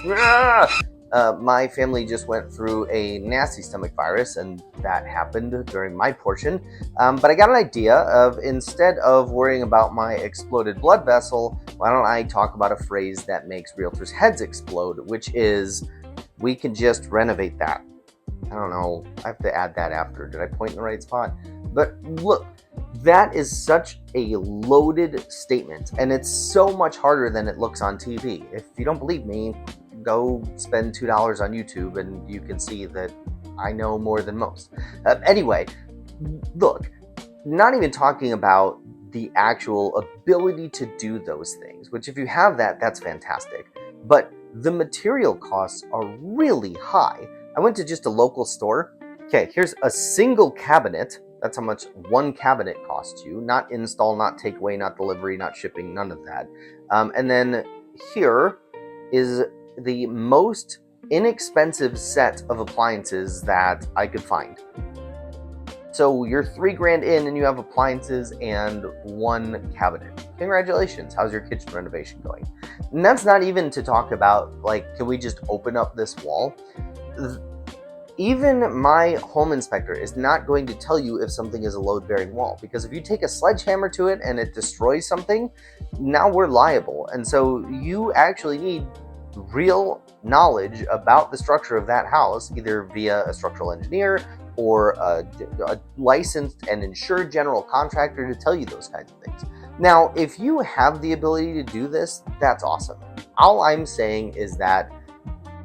My family just went through a nasty stomach virus, and that happened during my portion. But I got an idea of, instead of worrying about my exploded blood vessel, why don't I talk about a phrase that makes realtors' heads explode, which is, we can just renovate that. I don't know, I have to add that after. Did I point in the right spot? But look, that is such a loaded statement, and it's so much harder than it looks on TV. If you don't believe me, go spend $2 on YouTube and you can see that I know more than most. Anyway, look, not even talking about the actual ability to do those things, which if you have that, that's fantastic. But the material costs are really high. I went to just a local store. Okay, here's a single cabinet. That's how much one cabinet costs you. Not install, not takeaway, not delivery, not shipping, none of that. And then here is the most inexpensive set of appliances that I could find. So you're $3,000 in and you have appliances and one cabinet. Congratulations. How's your kitchen renovation going? And that's not even to talk about, like, can we just open up this wall? Even my home inspector is not going to tell you if something is a load-bearing wall, because if you take a sledgehammer to it and it destroys something, now we're liable. And so you actually need real knowledge about the structure of that house, either via a structural engineer or a licensed and insured general contractor to tell you those kinds of things. Now, if you have the ability to do this, that's awesome. All I'm saying is that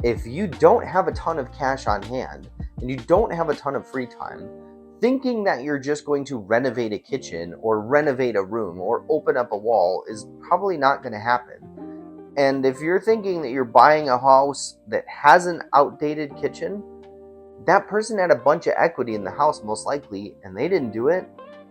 if you don't have a ton of cash on hand and you don't have a ton of free time, thinking that you're just going to renovate a kitchen or renovate a room or open up a wall is probably not going to happen. And if you're thinking that you're buying a house that has an outdated kitchen, that person had a bunch of equity in the house most likely, and they didn't do it.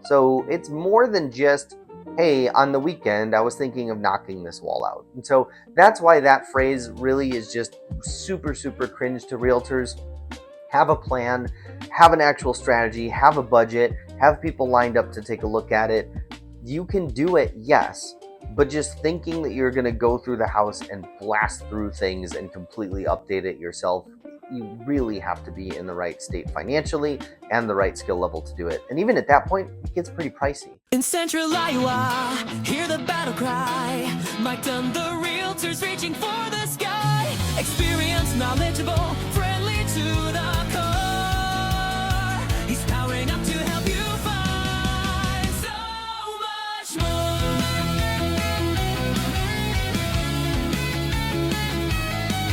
So it's more than just, hey, on the weekend, I was thinking of knocking this wall out. And so that's why that phrase really is just super, super cringe to realtors. Have a plan, have an actual strategy, have a budget, have people lined up to take a look at it. You can do it, yes. But just thinking that you're going to go through the house and blast through things and completely update it yourself, you really have to be in the right state financially and the right skill level to do it. And even at that point, it gets pretty pricey. In Central Iowa, hear the battle cry. Mike Dunn, the realtors reaching for the sky. Experienced, knowledgeable,